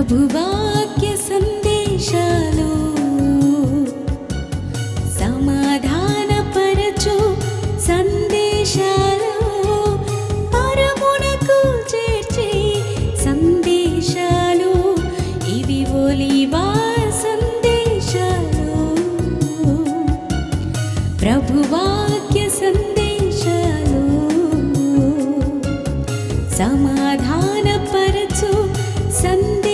ప్రభువాక్య సందేశాలు సమాధానపరచు సందేశాలు పరమునకు చేర్చే సందేశాలు ఇవి ఒలీవా సందేశాలు ప్రభువాక్య సందేశాలు సమాధానపరచు సందేశాలు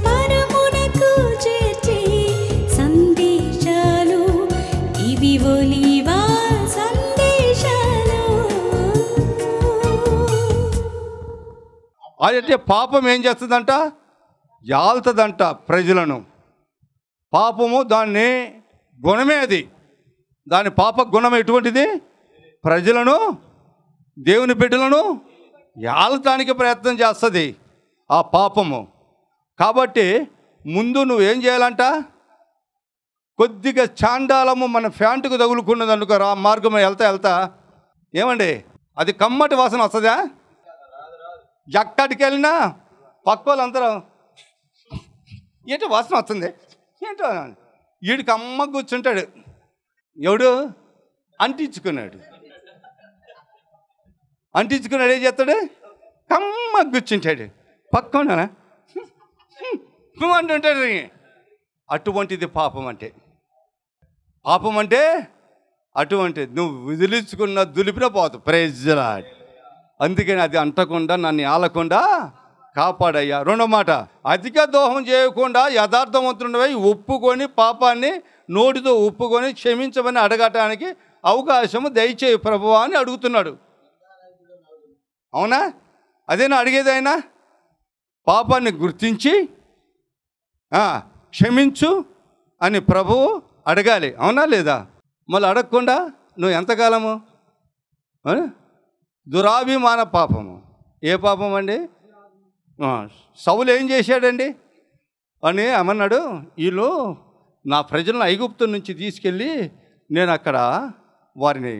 పరమునకు చేర్చే సందేశాలు ఇవి ఒలీవా సందేశాలు. అంటే పాపం ఏం చేస్తుందంట? యాల్తదంట ప్రజలను. పాపము దాన్ని గుణమే, అది దాని పాప గుణం ఎటువంటిది? ప్రజలను, దేవుని బిడ్డలను యాలటానికి ప్రయత్నం చేస్తుంది ఆ పాపము. కాబట్టి ముందు నువ్వేం చేయాలంట? కొద్దిగా చాండాలము మన ఫ్యాంటుకు తగులుకున్నది అనుకో, రా మార్గం వెళ్తా ఏమండి అది కమ్మటి వాసన వస్తుందా? ఎక్కడికి వెళ్ళినా పక్క వాళ్ళందరూ ఏంటో వాసన వస్తుంది, ఏంటో వీడికి అమ్మ కూర్చుంటాడు. ఎవడు? అంటించుకున్నాడు ఏం చేస్తాడు? కమ్మ కూర్చుంటాడు. పక్కన అంటుంటాడు. అటువంటిది పాపం అంటే. పాపం అంటే అటువంటిది. నువ్వు విదిలించుకున్న దులిపిన పోతావు. Praise the lord. అందుకని అది అంటకుండా నన్ను ఆలకుండా కాపాడయ్యా. రెండో మాట, అధిక దోహం చేయకుండా యథార్థవంతుడై ఒప్పుకొని పాపాన్ని నోటితో ఒప్పుకొని క్షమించమని అడగటానికి అవకాశము దయచేయి ప్రభువా అని అడుగుతున్నాడు. అవునా? అదేనా అడిగేది? ఆయన పాపాన్ని గుర్తించి క్షమించు అని ప్రభువు అడగాలి. అవునా లేదా? మళ్ళీ అడగకుండా నువ్వు ఎంతకాలము? దురాభిమాన పాపము. ఏ పాపం అండి? సౌలు ఏం చేశాడండి అని అమన్నాడు, వీళ్ళు నా ప్రజలను ఐగుప్తు నుంచి తీసుకెళ్ళి నేను అక్కడ వారిని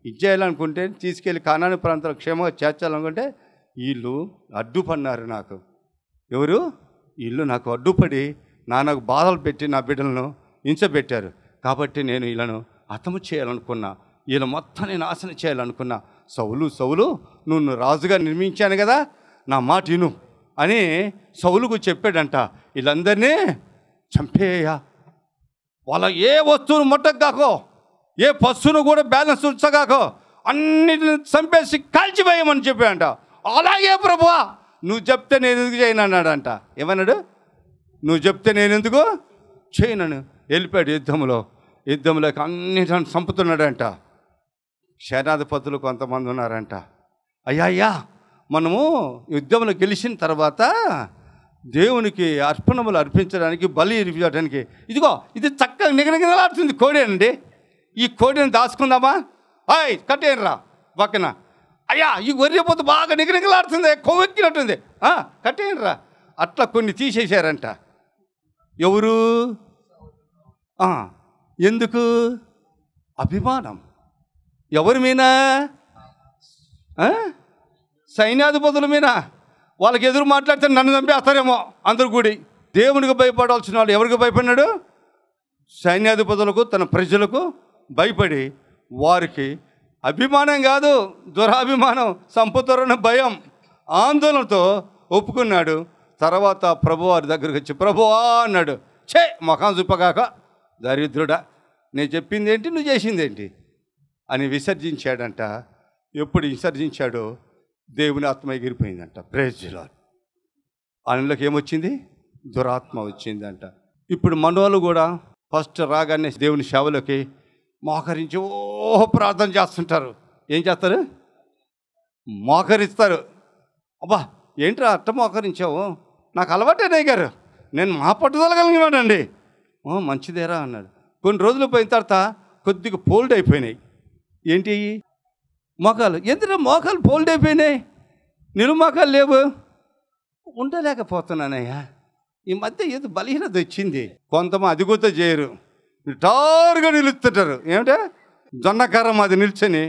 ఇచ్చేయాలనుకుంటే, తీసుకెళ్ళి కానాని ప్రాంతంలో క్షేమంగా చేర్చాలనుకుంటే వీళ్ళు అడ్డుపడినారు నాకు. ఎవరు? వీళ్ళు నాకు అడ్డుపడి నాకు బాధలు పెట్టి నా బిడ్డలను హింసపెట్టారు. కాబట్టి నేను వీళ్ళను హతము చేయాలనుకున్నా, వీళ్ళు మొత్తాన్ని నాశనం చేయాలనుకున్నా. సౌలు నువ్వు రాజుగా నిర్మించాను కదా, నా మాట విను అని సౌలుకు చెప్పాడంట. వీళ్ళందరినీ చంపేయ, వాళ్ళ ఏ వస్తువును ముట్టగాకో, ఏ పశువును కూడా బ్యాలెన్స్ ఉంచగాకో, అన్నిటిని చంపేసి కాల్చివేయమని చెప్పాడంట. అలాగే ప్రభువా నువ్వు చెప్తే నేను ఎందుకు చేయను అన్నాడంట. ఏమన్నాడు? నువ్వు చెప్తే నేను ఎందుకు చేయనను. వెళ్ళిపోయాడు యుద్ధంలోకి అన్నిటిని చంపుతున్నాడంట. సేనాధిపతులు కొంతమంది ఉన్నారంట, అయ్యా మనము యుద్ధంలో గెలిచిన తర్వాత దేవునికి అర్పణములు అర్పించడానికి, బలి ఇవ్వడానికి, ఇదిగో ఇది చక్కగా నిగనిగలాడుతుంది కోడేనండి, ఈ కోడిని దాచుకుందామా? కట్టేయనరా పక్కన. అయ్యా ఈ గొర్రెపోతు బాగా నిగనిగలాడుతుంది, కొవ్వెక్కినట్టుంది, కట్టేయనరా. అట్లా కొన్ని తీసేశారంట. ఎవరు? ఎందుకు? అభిమానం. ఎవరి మీద? సైన్యాధిపతుల మీద. వాళ్ళకి ఎదురు మాట్లాడితే నన్ను చంపేస్తారేమో అందరు కూడి. దేవునికి భయపడాల్సిన వాళ్ళు ఎవరికి భయపడినాడు? సైన్యాధిపతులకు, తన ప్రజలకు భయపడి వారికి అభిమానం కాదు దురాభిమానం, సంపదన భయం, ఆందోళనతో ఒప్పుకున్నాడు. తర్వాత ప్రభువారి దగ్గరికి వచ్చి ప్రభువా అన్నాడు. మొఖం చూపగాక దరిద్రుడా, నేను చెప్పింది ఏంటి, నువ్వు చేసింది ఏంటి అని విసర్జించాడంట. ఎప్పుడు విసర్జించాడో దేవుని ఆత్మ ఎగిరిపోయిందంట. Praise the Lord. ఆయనలోకి ఏమొచ్చింది? దురాత్మ వచ్చిందంట. ఇప్పుడు మనోళ్ళు కూడా ఫస్ట్ రాగానే దేవుని సేవలోకి మోకరించి ప్రార్థన చేస్తుంటారు. ఏం చేస్తారు? మోకరిస్తారు. అబ్బా ఏంట్రా అట్ట మోకరించావు, నాకు అలవాటేనయ్య గారు, నేను మా పట్టుదల కలిగినాడండి. మంచిదేరా అన్నాడు. కొన్ని రోజులు పోయిన తర్వాత కొద్దిగా ఫోల్డ్ అయిపోయినాయి. ఏంటి మోకాలు? ఎందుకంటే మోకాలు ఫోల్డ్ అయిపోయినాయి, నిలువు మోకాలు లేవు. ఉండలేకపోతున్నానయ్యా, ఈ మధ్య ఏదో బలహీనత వచ్చింది. కొంతమంది అది కూడా చేయరు, టారుగా నిలుస్తుంటారు. ఏమిటంటే జొన్నకరం అది నిల్చొని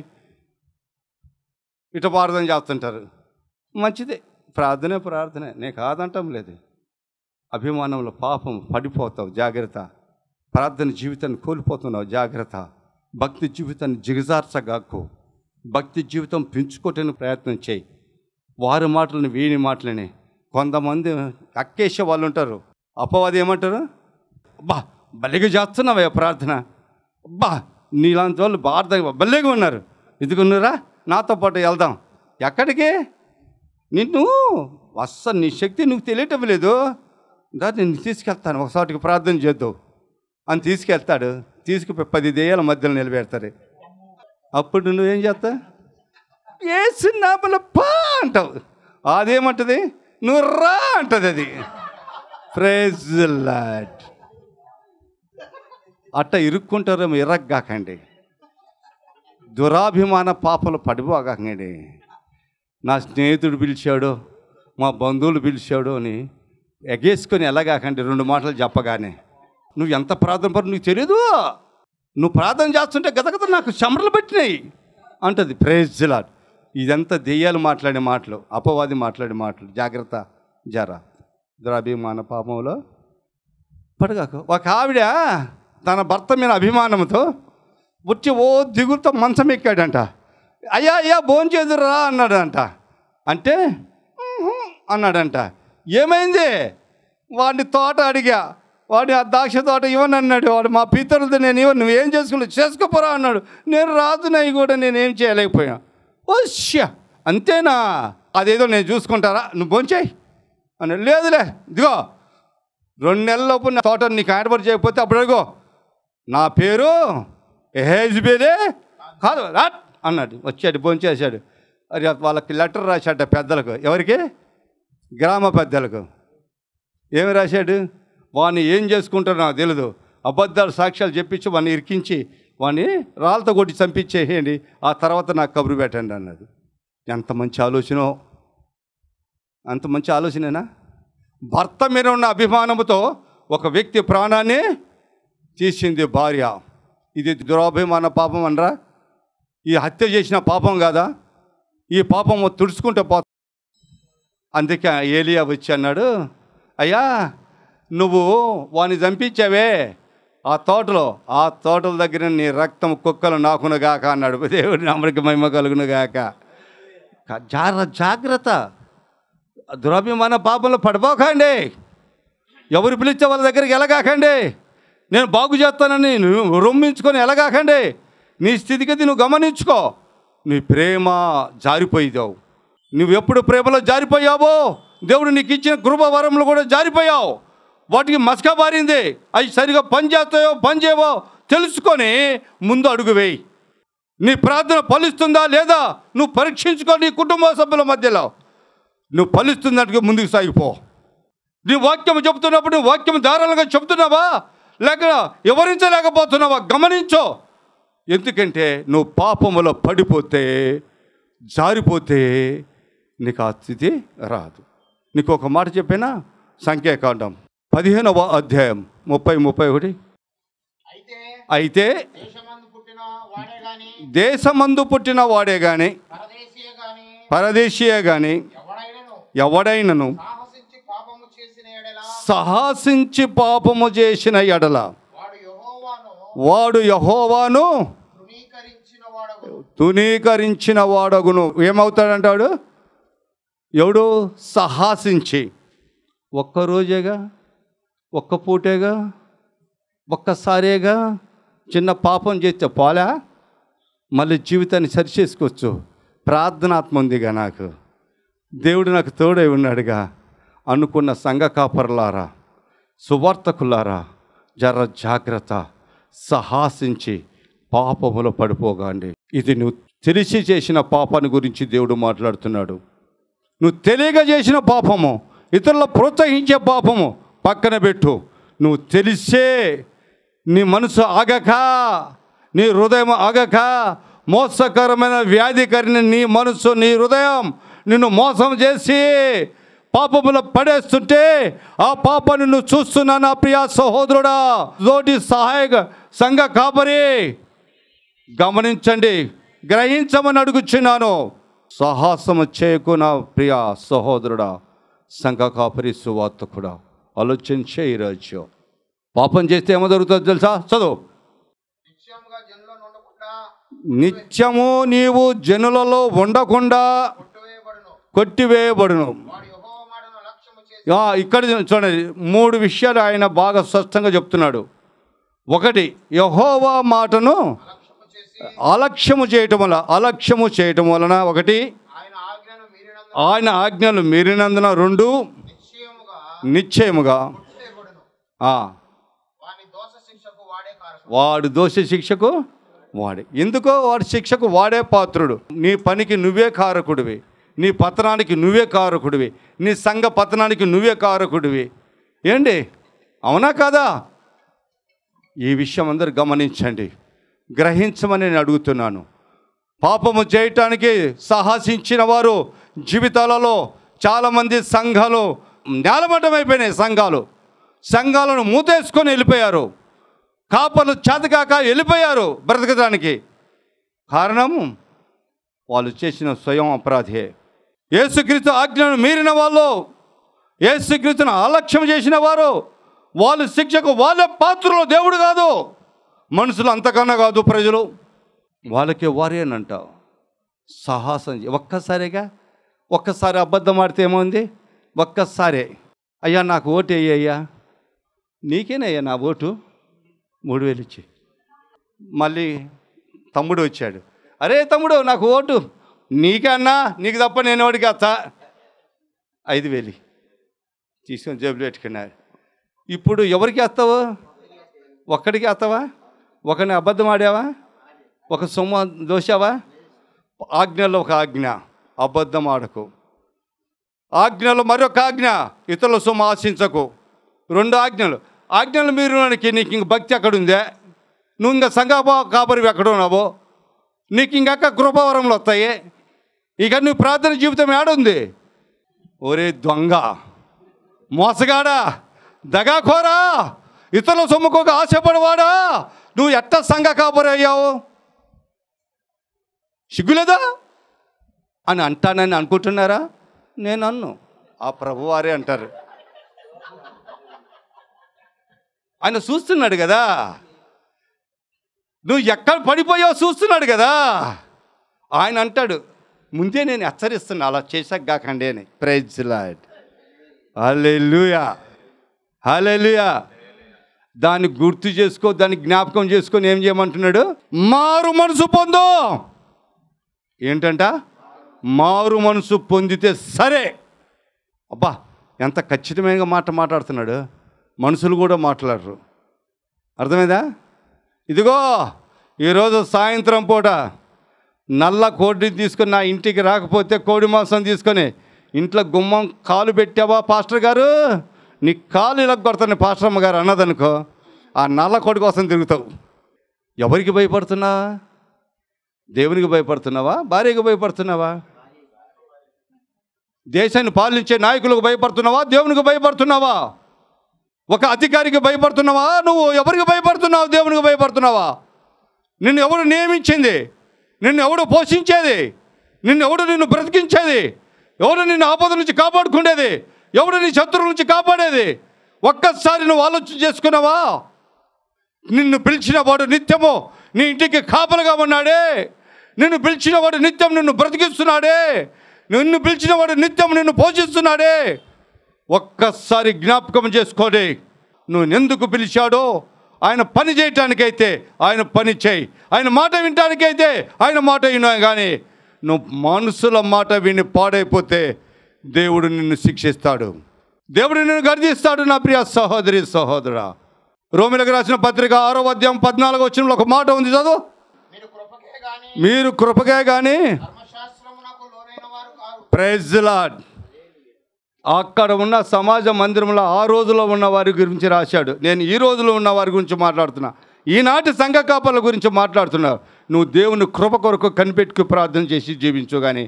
ఇట ప్రార్థన చేస్తుంటారు. మంచిదే, ప్రార్థనే నేను కాదంటం లేదు. అభిమానంలో పాపం పడిపోతావు, జాగ్రత్త. ప్రార్థన జీవితాన్ని కోల్పోతున్నావు, జాగ్రత్త. భక్తి జీవితాన్ని జిగజార్చగాకు. భక్తి జీవితం పెంచుకోవటానికి ప్రయత్నం చేయి. వారి మాటలని వీని మాటలని. కొంతమంది అక్కేసే వాళ్ళు ఉంటారు. అపవాది ఏమంటారు? అబ్బా భలేగా చేస్తున్నావా ప్రార్థన, అబ్బా నీలాంటి వాళ్ళు బాగా భలేగా ఉన్నారు, ఇదిగున్నారా నాతో పాటు వెళ్దాం. ఎక్కడికి? నిన్ను అస్సలు నీ శక్తి నువ్వు తెలియటం లేదు, నేను తీసుకెళ్తాను ఒకసారికి ప్రార్థన చేద్దావు అని తీసుకెళ్తాడు. తీసుకుపోయి 10 దెయ్యాల మధ్యలో నిలబెడతారు. అప్పుడు నువ్వేం చేస్తావు? ఏసునామములో పా అంటావు. అదేమంటది? నువ్వు రా అంటది. అది ప్రైజ్ ది లార్డ్. అట్ట ఇరుక్కుంటారేమో, ఇరగ్గాకండి. దురాభిమాన పాపలు పడిపోగాకండి. నా స్నేహితుడు పిలిచాడు, మా బంధువులు పిలిచాడు అని ఎగేసుకొని ఎలాగాకండి. 2 మాటలు చెప్పగానే నువ్వు ఎంత ప్రార్థన పడు నీకు తెలియదు. నువ్వు ప్రార్థన చేస్తుంటే గదగద నాకు చెమటలు పెట్టినాయి అంటది. Praise the lord. ఇదంతా దెయ్యాలు మాట్లాడే మాటలు, అపవాది మాట్లాడే మాటలు. జాగ్రత్త, జరా దురాభిమాన పాపంలో పడగాకు. ఒక ఆవిడ తన భర్త మీద అభిమానంతో వచ్చి దిగులతో మంచం ఎక్కాడంట. అయ్యా భోంచేదురా అన్నాడంట. అంటే అన్నాడంట. ఏమైంది? వాడిని తోట అడిగా, వాడి ఆ ద్రాక్ష తోట ఇవ్వని అన్నాడు. వాడు మా పితరులతో నేను ఇవ్వను, నువ్వేం చేసుకోపోరా అన్నాడు. నేను రాజునవి కూడా నేనేం చేయలేకపోయా. ఓష్యా అంతేనా? అదేదో నేను చూసుకుంటారా, నువ్వు భోంచేయి అన్నాడు. లేదులే, ఇదిగో 2 నెలలలోపు నా తోట నీకు ఏర్పాటు చేయకపోతే అప్పుడు అడుగో, నా పేరు ఎహెజ్బేలే కాదు రాట్ అన్నాడు. వచ్చాడు, భోంచేశాడు. అది వాళ్ళకి లెటర్ రాశాట పెద్దలకు. ఎవరికి? గ్రామ పెద్దలకు. ఏమి రాశాడు? వాడిని ఏం చేసుకుంటారో నాకు తెలియదు, అబద్ధాలు సాక్ష్యాలు చెప్పించి వాడిని ఇరికించి వాడిని రాళ్ళతో కొట్టి చంపించేయండి, ఆ తర్వాత నాకు కబురు పెట్టండి అన్నది. ఎంత మంచి ఆలోచనో! అంత మంచి ఆలోచనేనా? భర్త మీద ఉన్న అభిమానంతో ఒక వ్యక్తి ప్రాణాన్ని తీసింది భార్య. ఇది దురాభిమాన పాపం అనరా? ఈ హత్య చేసిన పాపం కాదా? ఈ పాపం తుడుచుకుంటే పోతా. అందుకే ఏలియా వచ్చి అన్నాడు, అయ్యా నువ్వు వాడిని చంపించావే ఆ తోటల దగ్గర నీ రక్తం కుక్కలు నాకునుగాక అన్నాడు. దేవుడి నామమునకు మహిమ కలుగునుగాక. జాగ్రత్త, దురాభిమాన పాపంలో పడిపోకండి. ఎవరు పిలిచే వాళ్ళ దగ్గరికి వెళ్ళగాకండి. నేను బాగు చేస్తానని నువ్వు రొమ్మించుకొని వెళ్ళగాకండి. నీ స్థితిగతి నువ్వు గమనించుకో. నీ ప్రేమ జారిపోయావు. నువ్వు ఎప్పుడు ప్రేమలో జారిపోయావో దేవుడు నీకు ఇచ్చిన కృప వరములు కూడా జారిపోయావు. వాటికి మసక బారింది. అవి సరిగా పనిచేస్తాయో పనిచేయవో తెలుసుకొని ముందు అడుగు వేయి. నీ ప్రార్థన ఫలిస్తుందా లేదా నువ్వు పరీక్షించుకో. నీ కుటుంబ సభ్యుల మధ్యలో నువ్వు ఫలిస్తున్నట్టుగా ముందుకు సాగిపో. నీ వాక్యం చెబుతున్నప్పుడు నీ వాక్యం ధారాళంగా చెబుతున్నావా లేక వివరించలేకపోతున్నావా గమనించో. ఎందుకంటే నువ్వు పాపములో పడిపోతే జారిపోతే నీకు ఆ స్థితి రాదు. నీకు ఒక మాట చెప్పినా, సంఖ్యాకాండం 15వ అధ్యాయం 30-31. అయితే దేశమందు పుట్టిన వాడే గాని పరదేశీయే గాని ఎవడైనను సాహసించి పాపము చేసిన ఎడల వాడు యెహోవాను తునీకరించిన వాడగును. ఏమవుతాడంటాడు? ఎవడు సాహసించి, ఒక్కరోజేగా, ఒక్క పూటేగా, ఒక్కసారేగా చిన్న పాపం చేస్తే పోలే, మళ్ళీ జీవితాన్ని సరిచేసుకోవచ్చు. ప్రార్థనాత్మ ఉందిగా నాకు, దేవుడు నాకు తోడై ఉన్నాడుగా అనుకున్న సంఘ కాపరులారా, సువార్తకులారా, జర జాగ్రత్త. సాహసించి పాపములో పడిపోగాండి. ఇది నువ్వు తెలిసి చేసిన పాపాన్ని గురించి దేవుడు మాట్లాడుతున్నాడు. నువ్వు తెలియక చేసిన పాపము, ఇతరుల ప్రోత్సహించే పాపము పక్కన పెట్టు. నువ్వు తెలిసే నీ మనసు ఆగక, నీ హృదయం ఆగక, మోసకరమైన వ్యాధికరణ నీ మనసు, నీ హృదయం నిన్ను మోసం చేసి పాపములో పడేస్తుంటే ఆ పాపాన్ని నువ్వు చూస్తున్నా నా ప్రియ సహోదరుడా, తోటి సహాయక సంఘ కాపరి గమనించండి, గ్రహించమని అడుగుచున్నాను. సాహసము చేయకు నా ప్రియ సహోదరుడా, సంఘ కాపరి సువార్తకుడా, ఆలోచించే ఈరోజు పాపం చేస్తే ఏమో జరుగుతుందో తెలుసా? చదువు. నిత్యము నీవు జనులలో ఉండకుండా కొట్టివేయబడును. ఇక్కడ చూడండి, 3 విషయాలు ఆయన బాగా స్పష్టంగా చెప్తున్నాడు. ఒకటి, యెహోవా మాటను అలక్ష్యము చేయటం వలన ఒకటి, ఆయన ఆజ్ఞలు మీరినందున 2, నిశ్చయముగా వాడు దోష శిక్షకు వాడే. ఎందుకో వాడి శిక్షకు వాడే పాత్రుడు. నీ పనికి నువ్వే కారకుడివి, నీ పతనానికి నువ్వే కారకుడివి, నీ సంఘ పతనానికి నువ్వే కారకుడివి. ఏంటి, అవునా కాదా? ఈ విషయం అందరూ గమనించండి, గ్రహించమని నేను అడుగుతున్నాను. పాపము చేయటానికి సాహసించిన వారు జీవితాలలో చాలామంది సంఘాలు నేలమట్టమైపోయినాయి. సంఘాలను మూతేసుకొని వెళ్ళిపోయారు. కాపర్లు చేతకాక వెళ్ళిపోయారు బ్రతకడానికి. కారణం వాళ్ళు చేసిన స్వయం అపరాధే. యేసుక్రీస్తు ఆజ్ఞను మీరిన వాళ్ళు, యేసుక్రీస్తును అలక్ష్యం చేసిన వారు, వాళ్ళు శిక్షకు వాళ్ళే పాత్రలో, దేవుడు కాదు, మనుషులు అంతకన్నా కాదు, ప్రజలు వాళ్ళకే వారేనంట. సాహసం ఒక్కసారి అబద్ధం ఆడితే ఏమోంది, ఒక్కసారే అయ్యా నాకు ఓటు వేయ్యా, నీకేనయ్యా నా ఓటు, 3000 ఇచ్చి. మళ్ళీ తమ్ముడు వచ్చాడు, అరే తమ్ముడు నాకు ఓటు, నీకన్నా నీకు తప్ప నేను ఓడికి వస్తా, 5000 తీసుకొని జేబులు పెట్టుకున్నారు. ఇప్పుడు ఎవరికి వేస్తావు? ఒక్కడికి వేస్తావా? ఒకరిని అబద్ధం ఆడావా? ఒక సొమ్ము దోశావా? ఆజ్ఞలో ఒక ఆజ్ఞ, అబద్ధం ఆడకు. ఆజ్ఞలో మరొక ఆజ్ఞ, ఇతరుల సొమ్ము ఆశించకు. 2 ఆజ్ఞలు మీరుకి నీకు ఇంక భక్తి ఎక్కడుందే? నువ్వు ఇంకా సంఘ కాపరి ఎక్కడ ఉన్నావో? నీకు ఇంకక్క కృపావరంలో వస్తాయి. ఇక నువ్వు ప్రార్థన జీవితం ఏడుంది? ఒరే దొంగ, మోసగాడా, దగాకోరా, ఇతరుల సొమ్ముకోక ఆశపడవాడా, నువ్వు ఎట్ట సంఘ కాపరి అయ్యావు? సిగ్గులేదా అని అంటానని అనుకుంటున్నారా? నేను అన్ను, ఆ ప్రభువారే అంటారు. ఆయన చూస్తున్నాడు కదా, నువ్వు ఎక్కడ పడిపోయావు చూస్తున్నాడు కదా. ఆయన అంటాడు, ముందే నేను హెచ్చరిస్తున్నా, అలా చేశాక కాకండి అని. ప్రైజ్ లార్డ్, హల్లెలూయా, హల్లెలూయా. దాన్ని గుర్తు చేసుకో, దాన్ని జ్ఞాపకం చేసుకొని ఏం చేయమంటున్నాడు? మారు మనసు పొందు. ఏంటంట? మారు మనసు పొందితే సరే. అబ్బా, ఎంత ఖచ్చితమైన మాట మాట్లాడుతున్నాడు. మనుషులు కూడా మాట్లాడరు. అర్థమైందా? ఇదిగో ఈరోజు సాయంత్రం పూట నల్ల కోడిని తీసుకొని నా ఇంటికి రాకపోతే కోడి మాంసం తీసుకొని ఇంట్లో గుమ్మం కాలు పెట్టావా పాస్టర్ గారు, నీ కాలు ఇలా కొడతాను పాస్టర్ అమ్మ గారు అన్నదనుకో, ఆ నల్ల కోడి కోసం తిరుగుతావు. ఎవరికి భయపడుతున్నావా? దేవునికి భయపడుతున్నావా? భార్యకు భయపడుతున్నావా? దేశాన్ని పాలించే నాయకులకు భయపడుతున్నావా? దేవునికి భయపడుతున్నావా? ఒక అధికారికి భయపడుతున్నావా? నువ్వు ఎవరికి భయపడుతున్నావు? దేవునికి భయపడుతున్నావా? నిన్ను ఎవడు నియమించింది? నిన్ను ఎవడు పోషించేది? నిన్ను బ్రతికించేది? ఎవడు నిన్ను ఆపద నుంచి కాపాడుకునేది? ఎవడు నీ శత్రువుల నుంచి కాపాడేది? ఒక్కసారి నువ్వు ఆలోచన చేసుకున్నావా? నిన్ను పిలిచిన వాడు నిత్యము నీ ఇంటికి కాపలుగా ఉన్నాడే. నిన్ను పిలిచిన వాడు నిత్యం నిన్ను బ్రతికిస్తున్నాడే. నిన్ను పిలిచిన వాడు నిత్యం నిన్ను పోషిస్తున్నాడే. ఒక్కసారి జ్ఞాపకం చేసుకోండి. నువ్వు ఎందుకు పిలిచాడో ఆయన పని చేయటానికైతే ఆయన పని చేయి, ఆయన మాట వినటానికైతే ఆయన మాట వినా. కానీ నువ్వు మనుషుల మాట విని పాడైపోతే దేవుడు నిన్ను శిక్షిస్తాడు, దేవుడు నిన్ను గర్దిస్తాడు. నా ప్రియ సహోదరి సహోదరా, రోమిలకు రాసిన పత్రిక 6వ అధ్యాయం 14వ వచనంలో ఒక మాట ఉంది, చదువు. మీరు కృపకే కానీ ప్రైజ్ ది లార్డ్. అక్కడ ఉన్న సమాజ మందిరంలో ఆ రోజులో ఉన్న వారి గురించి రాశాడు. నేను ఈ రోజులో ఉన్న వారి గురించి మాట్లాడుతున్నా. ఈనాటి సంఘ కాపర్ల గురించి మాట్లాడుతున్నా. నువ్వు దేవుని కృప కొరకు కనిపెట్టుకు ప్రార్థన చేసి జీవించు, కానీ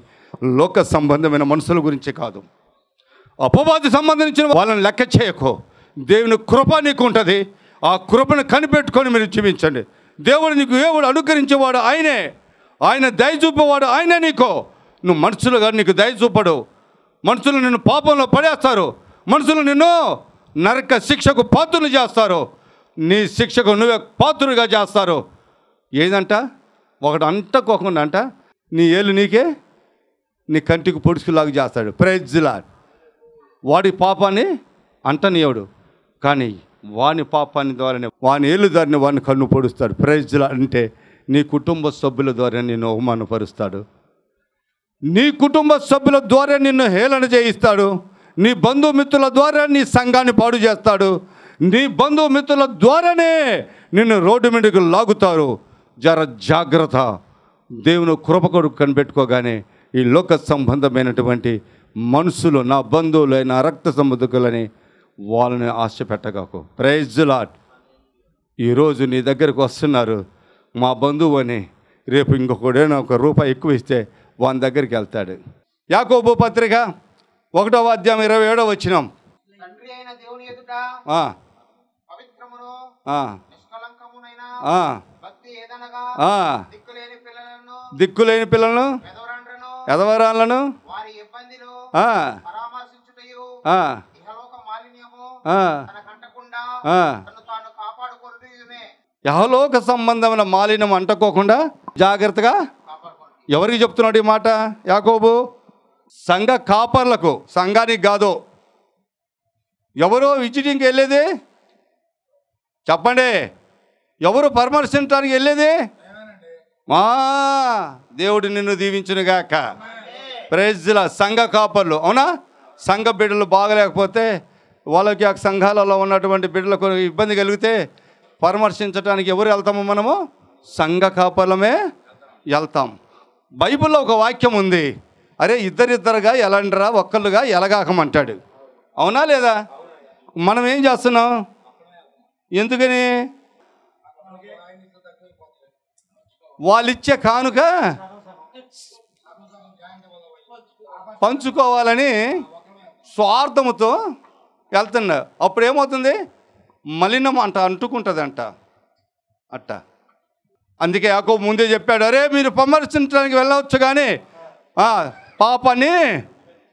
లోక సంబంధమైన మనుషుల గురించి కాదు. అపవాది సంబంధించిన వాళ్ళని లెక్క చేయకు. దేవుని కృప నీకు ఉంటుంది. ఆ కృపను కనిపెట్టుకొని మీరు జీవించండి. దేవుడు అనుగ్రహించేవాడు ఆయనే, ఆయన దయ చూపేవాడు ఆయనే. నీకు నువ్వు మనుషులుగా నీకు దయ చూపడు, మనుషులు నిన్ను పాపంలో పడేస్తారు, మనుషులు నిన్ను నరక శిక్షకు పాత్రులు చేస్తారు, నీ శిక్షకు నువ్వే పాత్రులుగా చేస్తారు. ఏదంట ఒకడు అంటకోకుండా అంట నీ ఏళ్ళు నీకే నీ కంటికి పొడుచుకులాగా చేస్తాడు. Praise lord. వాడి పాపాన్ని అంటనీయడు, కానీ వాని పాపాన్ని ద్వారానే వాని ఏళ్ళు దారిని వాడిని కన్ను పొడుస్తాడు. Praise lord. అంటే నీ కుటుంబ సభ్యుల ద్వారా నిన్ను అవమానపరుస్తాడు, నీ కుటుంబ సభ్యుల ద్వారా నిన్ను హేళన చేయిస్తాడు, నీ బంధుమిత్రుల ద్వారా నీ సంఘాన్ని పాడు చేస్తాడు, నీ బంధుమిత్రుల ద్వారానే నిన్ను రోడ్డు మీదకు లాగుతారు. జర జాగ్రత్త. దేవుని కృప కొరకు కనిపెట్టుకోగానే ఈ లోక సంబంధమైనటువంటి మనుషులు నా బంధువులు నా రక్త సంబంధికులని వాళ్ళని ఆశ పెట్టగాకు. Praise lord. ఈరోజు నీ దగ్గరకు వస్తున్నారు మా బంధువు అని, రేపు ఇంకొకడైనా ₹1 ఎక్కువ ఇస్తే వాని దగ్గరికి వెళ్తాడు. యాకోబు పత్రిక 1వ అధ్యాయం 27వ వచనం. తండ్రి అయిన దేవుని ఎదుట పవిత్రమును నిష్కళంకమునైన భక్తి ఏదనగా దిక్కులేని పిల్లలను ఎదవరాలను వారి ఇబ్బందులు పరామర్శించుటయు ఇహలోక మాలిన్యము తనకంటకుండా తన్ను తాను కాపాడుకొనుటయునే. యహలోక సంబంధమైన మాలిన్యం అంటకోకుండా జాగ్రత్తగా ఎవరికి చెప్తున్నాడు ఈ మాట యాకోబు? సంఘ కాపర్లకు, సంఘానికి కాదు. ఎవరు విజిటింగ్కి వెళ్ళేది చెప్పండి? ఎవరు పరామర్శించడానికి వెళ్ళేది? దేవుడు నిన్ను దీవించునుగాక. Praise lord. సంఘ కాపర్లు, అవునా? సంఘ బిడ్డలు బాగలేకపోతే వాళ్ళకి ఆ సంఘాలలో ఉన్నటువంటి బిడ్డలకు ఇబ్బంది కలిగితే పరామర్శించడానికి ఎవరు వెళ్తాము? మనము సంఘ కాపర్లమే వెళ్తాం. బైబిల్లో ఒక వాక్యం ఉంది, అరే ఇద్దరిద్దరుగా ఎలాంటిరా ఒక్కళ్ళుగా ఎలగాకమంటాడు. అవునా లేదా? మనం ఏం చేస్తున్నాం? ఎందుకని? వాళ్ళిచ్చే కానుక పంచుకోవాలని స్వార్థముతో వెళ్తున్నా. అప్పుడు ఏమవుతుంది? మలినం అంటుకుంటుందంట అట్ట. అందుకే యాకోబు ముందే చెప్పాడు, అరే మీరు పరామర్శించడానికి వెళ్ళవచ్చు కానీ పాపాన్ని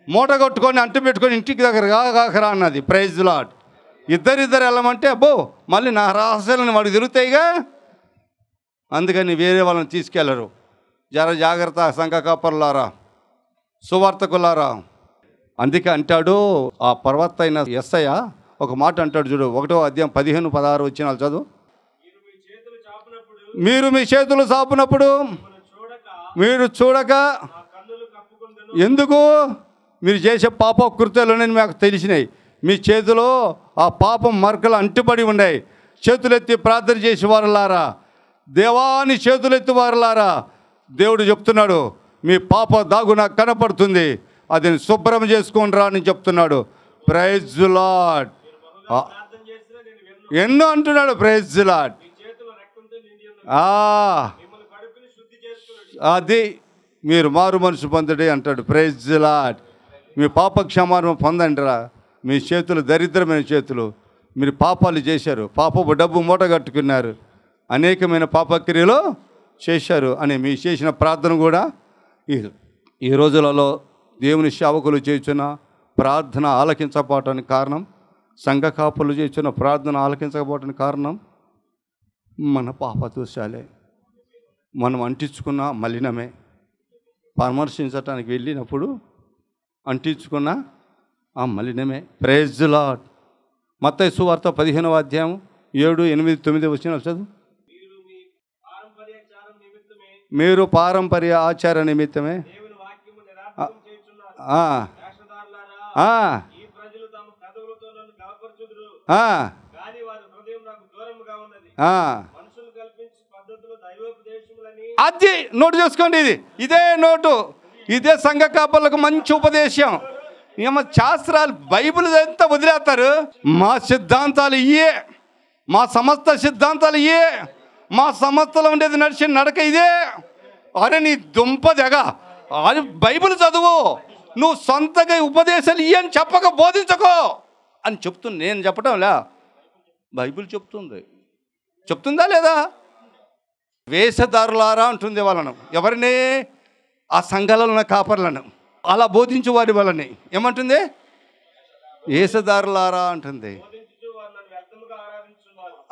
మూట కొట్టుకొని అంటు పెట్టుకొని ఇంటికి దగ్గర కాకరా అన్నది. Praise Lord. ఇద్దరిద్దరు వెళ్ళమంటే అబ్బో మళ్ళీ నా రహస్యాలను వాడికి తిరుగుతాయిగా, అందుకని వేరే వాళ్ళని తీసుకెళ్లరు. జర జాగ్రత్త సంఘ కాపరులారా, సువార్తకులారా. అందుకే అంటాడు ఆ ప్రవక్త అయిన యెషయా ఒక మాట అంటాడు చూడు, 1వ అధ్యాయం 15-16 వచనాలు చదువు. మీరు మీ చేతులు చాపునప్పుడు మీరు చూడక ఎందుకు? మీరు చేసే పాప కృత్యాలని మాకు తెలిసినాయి. మీ చేతిలో ఆ పాపం మరకలు అంటుబడి ఉన్నాయి. చేతులెత్తి ప్రార్థన చేసి వారులారా, దేవాని చేతులెత్తి వారులారా, దేవుడు చెప్తున్నాడు మీ పాప దాగు నాకు కనపడుతుంది, అది శుభ్రం చేసుకొని రా అని చెప్తున్నాడు. Praise lord. ఎన్నో అంటున్నాడు. Praise lord. అది మీరు మారు మనసు పొందడి అంటాడు. Praise lord. మీ పాప క్షమాపణ పొందండిరా. మీ చేతులు దరిద్రమైన చేతులు, మీరు పాపాలు చేశారు, పాపపు డబ్బు మూట కట్టుకున్నారు, అనేకమైన పాపక్రియలు చేశారు అని మీ చేసిన ప్రార్థన కూడా ఈ రోజులలో దేవుని సేవకులు చేస్తున్న ప్రార్థన ఆలకించకపోవటానికి కారణం, సంఘ కాపులు చేస్తున్న ప్రార్థన ఆలకించకపోవటానికి కారణం మన పాప దోషాలే. మనం అంటించుకున్న మలినమే. పరామర్శించటానికి వెళ్ళినప్పుడు అంటించుకున్న ఆ మలినమే. Praise lord. మత్తయి సువార్త 15వ అధ్యాయం 7, 8, 9 వచనాలు చదువు. మీరు పారంపర్య ఆచార నిమిత్తమే అది నోటు చేసుకోండి. ఇదే నోటు, ఇదే సంఘ కాపర్లకు మంచి ఉపదేశం. ఏమో శాస్త్రాలు బైబిల్ అంతా వదిలేస్తారు. మా సిద్ధాంతాలు ఇయే, మా సమస్త సిద్ధాంతాలు ఇయే, మా సమస్తలో ఉండేది నడిచి నడక ఇదే. అరే నీ దుంప దెగ, అది బైబిల్ చదువు, నువ్వు సొంతగా ఉపదేశాలు ఇయ్యని చెప్పక బోధించకో అని చెప్తుంది. నేను చెప్పటంలా, బైబిల్ చెప్తుంది. చెప్తుందా లేదా? వేషధారులారా అంటుంది వాళ్ళను. ఎవరిని? ఆ సంఘాలలో ఉన్న కాపర్లను. అలా బోధించు వారి వలని ఏమంటుంది? వేషధారులారా అంటుంది.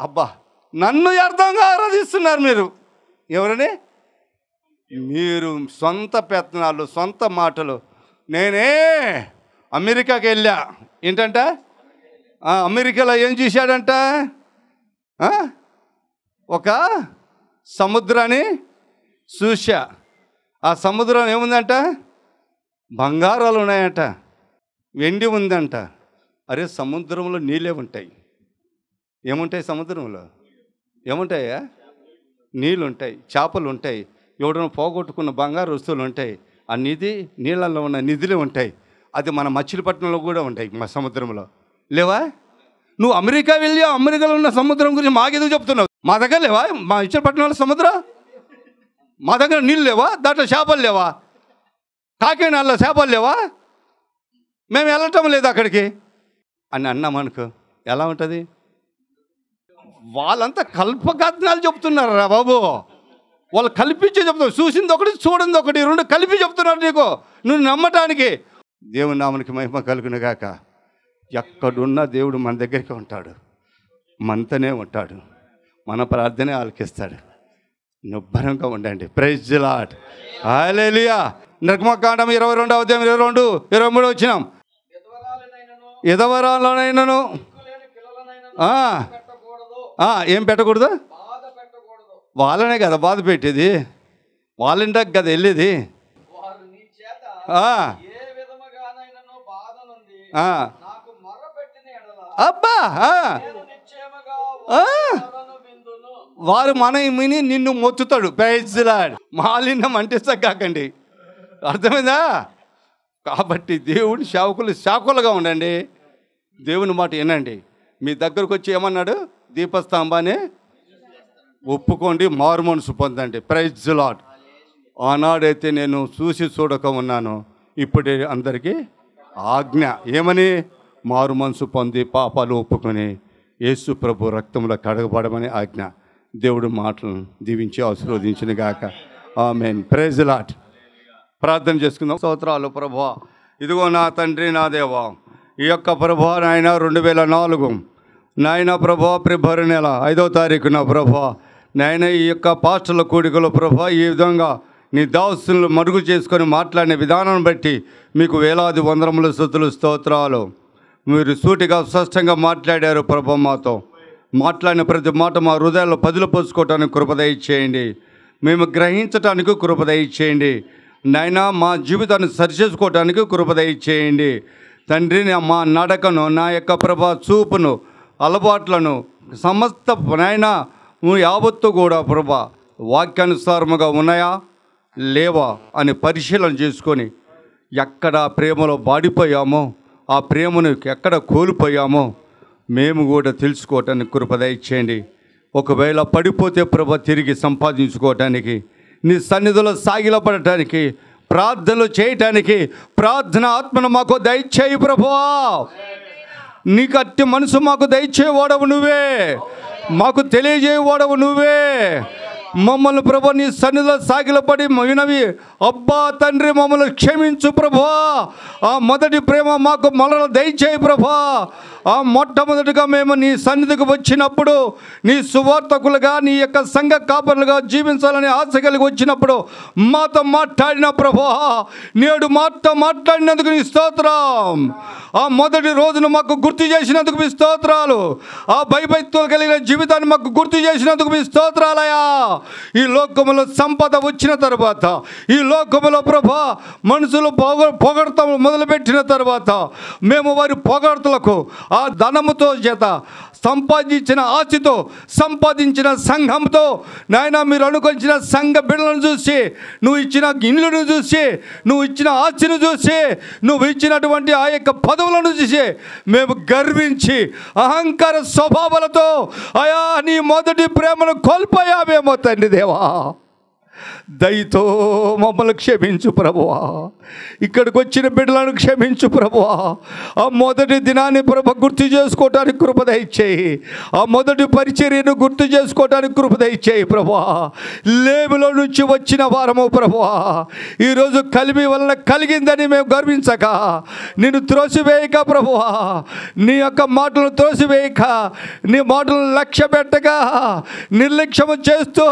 అబ్బా, నన్ను వ్యర్థంగా ఆరాధిస్తున్నారు మీరు. ఎవరని? మీరు సొంత పెత్తనాలు, సొంత మాటలు. నేనే అమెరికాకి వెళ్ళా. ఏంటంట? అమెరికాలో ఏం చూశాడంట? ఒక సముద్రాన్ని చూశా. ఆ సముద్రం ఏముందంట? బంగారాలు ఉన్నాయంట, వెండి ఉందంట. అరే, సముద్రంలో నీళ్ళే ఉంటాయి. ఏముంటాయి సముద్రంలో? ఏముంటాయా? నీళ్ళు ఉంటాయి, చేపలు ఉంటాయి, ఎవడన్నా పోగొట్టుకున్న బంగారు వస్తువులు ఉంటాయి. ఆ నిధి, నీళ్ళల్లో ఉన్న నిధులు ఉంటాయి. అది మన మచిలీపట్నంలో కూడా ఉంటాయి, మా సముద్రంలో లేవా? నువ్వు అమెరికా వెళ్ళి అమెరికాలో ఉన్న సముద్రం గురించి మాకెందుకు చెప్తున్నావు? మా దగ్గర లేవా? మా మచిలీపట్నంలో సముద్రం? మా దగ్గర నీళ్ళు లేవా? దాంట్లో చేపలు లేవా? కాకినాడలో చేపలు లేవా? మేము వెళ్ళటం లేదు అక్కడికి అని అన్నామనుకో, ఎలా ఉంటుంది? వాళ్ళంతా కల్పకథనాలు చెప్తున్నారు రా బాబు. వాళ్ళు కల్పించే చెప్తున్నారు. చూసింది ఒకటి, చూడింది ఒకటి, రెండు కలిపి చెప్తున్నారు నీకు, నువ్వు నమ్మటానికి. దేవుని నామనికి మహిమ కలుగును గాక. ఎక్కడున్నా దేవుడు మన దగ్గరికి ఉంటాడు, మనతోనే ఉంటాడు, మన ప్రార్థనే ఆలకిస్తాడు. నిబ్బరంగా ఉండండి. Praise the Lord. హల్లెలూయా. నిర్గమకాండం 22వ అధ్యాయం 22, 23 వచ్చినాం. ఎదవరాలనైనను ఏం పెట్టకూడదు? వాళ్ళనే కదా బాధ పెట్టేది, వాళ్ళంటాక కదా వెళ్ళేది. అబ్బా, వారు మన మిని నిన్ను మొత్తుతాడు. Praise the lord. మాలిన్యం అంటిస్తా కాకండి, అర్థమైందా? కాబట్టి దేవుని సేవకులు శాఖలుగా ఉండండి. దేవుని మాట వినండి. మీ దగ్గరకు వచ్చి ఏమన్నాడు? దీపస్తంభాన్ని ఒప్పుకోండి, మారు మనసు పొందండి. Praise the lord. ఆనాడైతే నేను చూసి చూడక ఉన్నాను, ఇప్పుడే అందరికీ ఆజ్ఞ. ఏమని? మారు మనసు పొంది పాపాలు ఒప్పుకొని యేసు ప్రభు రక్తంలో కడగబడమని ఆజ్ఞ. దేవుడు మాటలను దీవించి ఆశీర్వదించిన గాక. ఆమేన్. Praise the Lord. ప్రార్థన చేసుకుందాం. స్తోత్రాలు ప్రభువా. ఇదిగో నా తండ్రి, నా దేవా, ఈ యొక్క ప్రభువా నాయన 2004 నాయన ప్రభువా ఫిబ్రవరి నెల 5వ తారీఖున ప్రభువా నాయన ఈ యొక్క పాస్టర్ల కూడికలో ప్రభువా ఈ విధంగా నీ దాసులను మరుగు చేసుకొని మాట్లాడిన విధానాన్ని బట్టి మీకు వేలాది వందరములు స్తుతులు స్తోత్రాలు. మీరు సూటిగా స్పష్టంగా మాట్లాడారు ప్రభు. మాతో మాట్లాడిన ప్రతి మాట మా హృదయాల్లో పదులు పోసుకోవటానికి కృప దయచేయండి. మేము గ్రహించటానికి కృప దయచేయండి నాయనా. మా జీవితాన్ని సరిచేసుకోవటానికి కృప దయచేయండి తండ్రిని. మా నడకను, నా యొక్క ప్రభా చూపును, అలవాట్లను సమస్త నాయనా యావత్తు కూడా ప్రభా వాక్యానుసారముగా ఉన్నాయా లేవా అని పరిశీలన చేసుకొని ఎక్కడ ప్రేమలో బాడిపోయామో, ఆ ప్రేమను ఎక్కడ కోల్పోయామో మేము కూడా తెలుసుకోవటానికి కృప దయచేయండి. ఒకవేళ పడిపోతే ప్రభా తిరిగి సంపాదించుకోవటానికి, నీ సన్నిధిలో సాగిలపడటానికి, ప్రార్థనలు చేయటానికి ప్రార్థన ఆత్మను మాకు దయచేయి ప్రభువా. నీకు అట్టి మనసు మాకు దయచేవాడవు నువ్వే, మాకు తెలియజేయవాడవు నువ్వే. మమ్మల్ని ప్రభు నీ సన్నిధిలో సాగిలపడి వినవి అబ్బా తండ్రి మమ్మల్ని క్షమించు ప్రభువా. ఆ మొదటి ప్రేమ మాకు మరల దయచేయి ప్రభువా. ఆ మొట్టమొదటిగా మేము నీ సన్నిధికి వచ్చినప్పుడు నీ సువార్తకులుగా, నీ యొక్క సంఘ కాపరులుగా జీవించాలని ఆశ కలిగి వచ్చినప్పుడు మాతో మాట్లాడిన ప్రభువా, నేడు మాతో మాట్లాడినందుకు నీ స్తోత్రం. ఆ మొదటి రోజును మాకు గుర్తు చేసినందుకు మీ స్తోత్రాలు. ఆ భయభక్తులు కలిగిన జీవితాన్ని మాకు గుర్తు చేసినందుకు మీ స్తోత్రాలయా. ఈ లోకములో సంపద వచ్చిన తర్వాత, ఈ లోకములో ప్రభా మనుషులు పొగడత మొదలుపెట్టిన తర్వాత మేము వారి పొగడతలకు ఆ ధనముతో చేత సంపాదించిన ఆశతో సంపాదించిన సంఘంతో నాయన మీరు అనుకొంచిన సంఘ బిడ్డలను చూసి, నువ్వు ఇచ్చిన ఇళ్ళను చూసి, నువ్వు ఇచ్చిన ఆశను చూసి, నువ్వు ఇచ్చినటువంటి ఆ యొక్క పదవులను చూసి మేము గర్వించి అహంకార స్వభావాలతో అయా నీ మొదటి ప్రేమను కోల్పోయామేమో తండ్రి దేవా. దయతో మమ్మల్ని క్షమించు ప్రభువా. ఇక్కడికి వచ్చిన బిడ్డలను క్షమించు ప్రభువా. ఆ మొదటి దినాన్ని ప్రభు గుర్తు చేసుకోవటానికి కృప దయచేయి. ఆ మొదటి పరిచర్యను గుర్తు చేసుకోవటానికి కృప దయచేయి ప్రభువా. లేబులో నుంచి వచ్చిన వారము ప్రభువా, ఈరోజు కలిమి వలన కలిగిందని మేము గర్వించక, నిన్ను త్రోసివేయక ప్రభువా, నీ యొక్క మాటలను త్రోసివేయక, నీ మాటలను లక్ష్య పెట్టగా నిర్లక్ష్యము చేస్తూ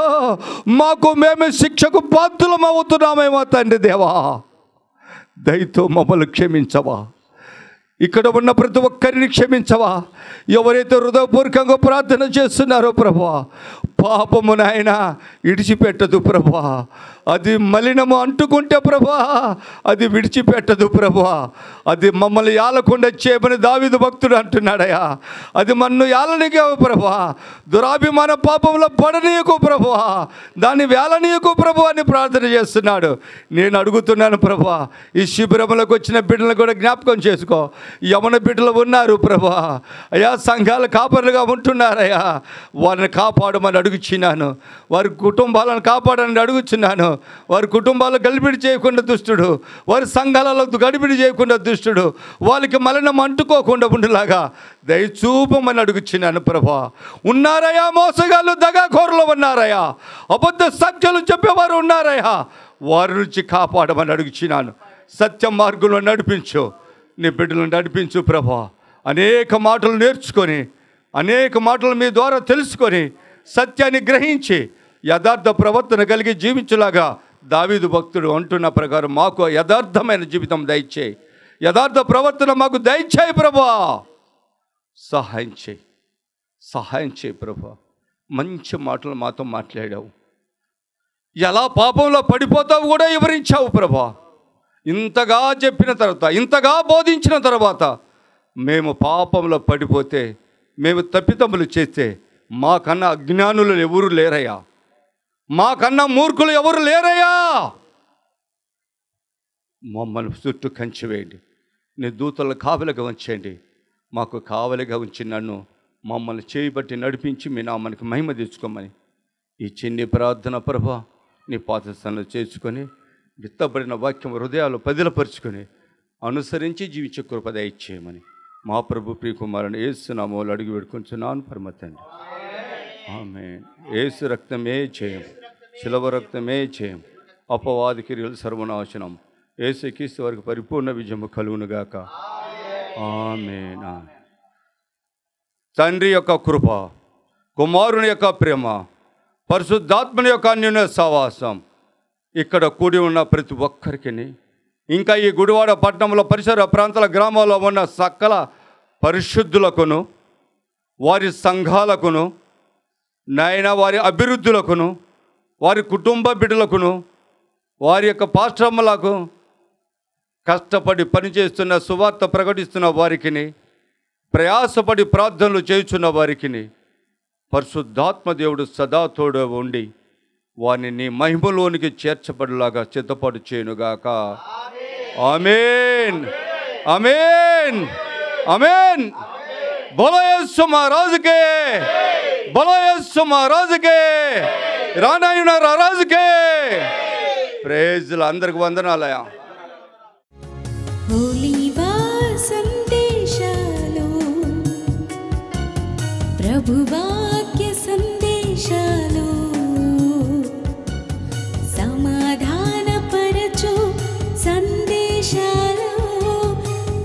మాకు మేము శిక్షకు బాధ్యులం అవుతున్నామేమో తండ్రి దేవా. దయతో మమ్మల్ని క్షమించవా. ఇక్కడ ఉన్న ప్రతి ఒక్కరిని క్షమించవా. ఎవరైతే హృదయపూర్వకంగా ప్రార్థన చేస్తున్నారో ప్రభువా, పాపము నాయన విడిచిపెట్టదు ప్రభువా. అది మలినము అంటుకుంటే ప్రభువా అది విడిచిపెట్టదు ప్రభువా. అది మమ్మల్ని యాలకుండా చేయమని దావీదు భక్తుడు అంటున్నాడయ్యా. అది మన్ను యాలనిగా ప్రభువా, దురాభిమాన పాపంలో పడనీయకు ప్రభువా, దాన్ని వేలనీయకు ప్రభు అని ప్రార్థన చేస్తున్నాడు. నేను అడుగుతున్నాను ప్రభువా, ఈ శిబిరంలోకి వచ్చిన బిడ్డలను కూడా జ్ఞాపకం చేసుకో. యవన బిడ్డలు ఉన్నారు ప్రభువా, అయ్యా సంఘాల కాపరులుగా ఉంటున్నారయ్యా, వారిని కాపాడమని అడుగుచున్నాను. వారి కుటుంబాలను కాపాడని అడుగుచున్నాను. వారి కుటుంబాలు గడిబిడి చేయకుండా దుష్టుడు, వారి సంఘాలలో గడిబిడి చేయకుండా దుష్టుడు, వాళ్ళకి మలినం అంటుకోకుండా ఉండేలాగా దయచూపమని అడుగుచున్నాను ప్రభా. ఉన్నారయ్యా మోసగాళ్ళు, దగాకోరులు ఉన్నారయ్యా, అబద్ధ సాక్ష్యాలు చెప్పేవారు ఉన్నారయ్యా, వారి నుంచి కాపాడమని అడుగుచున్నాను. సత్య మార్గంలో నడిపించు, నీ బిడ్డలను నడిపించు ప్రభా. అనేక మాటలు నేర్చుకొని, అనేక మాటలు మీ ద్వారా తెలుసుకొని, సత్యాన్ని గ్రహించి యథార్థ ప్రవర్తన కలిగి జీవించేలాగా దావీదు భక్తుడు అంటున్న ప్రకారం మాకు యథార్థమైన జీవితం దయచేయి. యథార్థ ప్రవర్తన మాకు దయచేయి ప్రభువా. సహాయం చేయి, సహాయం చేయి ప్రభువా. మంచి మాటలు మాతో మాట్లాడావు. ఎలా పాపంలో పడిపోతావు కూడా వివరించావు ప్రభువా. ఇంతగా చెప్పిన తర్వాత, ఇంతగా బోధించిన తర్వాత మేము పాపంలో పడిపోతే, మేము తప్పిదములు చేస్తే మాకన్నా అజ్ఞానులు ఎవరు లేరయ్యా, మాకన్నా మూర్ఖులు ఎవరు లేరయ్యా. మమ్మల్ని చుట్టూ కంచి వేయండి, నీ దూతలను కావలిగా ఉంచండి. మాకు కావలిగా ఉంచి నన్ను మమ్మల్ని చేయబట్టి నడిపించి మీ నామానికి మహిమ తెచ్చుకోమని ఈ చిన్ని ప్రార్థన ప్రభా నీ పాదస్థానంలో చేసుకొని, విత్తబడిన వాక్యం హృదయాలు పదిలపరుచుకొని అనుసరించి జీవించే కృప దయచేయమని మా ప్రభు ప్రియకుమారుని యేసు నామములో అడిగి వేడుకొంచున్నాను పరమ తండ్రి. ఆమేన్. యేసు రక్తమే జయం, శిలువ రక్తమే జయం, అపవాది క్రియలు సర్వనాశనం. యేసుక్రీస్తు వారికి పరిపూర్ణ విజయము కలుగునుగాక. ఆమేన్. తండ్రి యొక్క కృప, కుమారుని యొక్క ప్రేమ, పరిశుద్ధాత్మని యొక్క అన్యోన్య సహవాసం ఇక్కడ కూడి ఉన్న ప్రతి ఒక్కరికి, ఇంకా ఈ గుడివాడ పట్టణంలో పరిసర ప్రాంతాల గ్రామాల్లో ఉన్న సకల పరిశుద్ధులకును, వారి సంఘాలకును, నాయన వారి అభివృద్ధులకును, వారి కుటుంబ బిడ్డలకును, వారి యొక్క పాస్టర్లకు, కష్టపడి పనిచేస్తున్న సువార్త ప్రకటిస్తున్న వారికి, ప్రయాసపడి ప్రార్థనలు చేయుచున్న వారికి పరిశుద్ధాత్మ దేవుడు సదా తోడు ఉండి వారిని నీ మహిమలోనికి చేర్చబడిలాగా చిత్తపాటు చేయనుగాక. ఆమేన్, ఆమేన్, ఆమేన్. బోలో యేసు మహారాజుకే, బోలో యేసు మహారాజుకే, రానాయున రారాజుకే. ప్రైజ్లు. అందరికి వందనాలయా. ఒలీవా సందేశాలు, ప్రభువాక్య సందేశాలు, సమాధానపరచు సందేశాలు,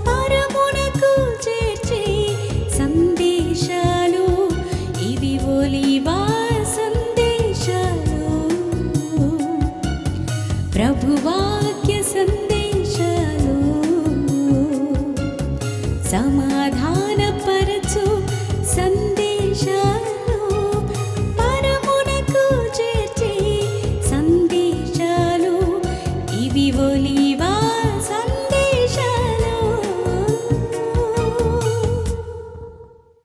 పరమునకు చేర్చే సందేశాలు, ఇవి ఒలీవా సందేశాలు, ప్రభువాక్య సందేశాలు, సమాధానపరచు సందేశాలు, పరమునకు చేర్చే సందేశాలు, ఇవి ఒలీవా సందేశాలు.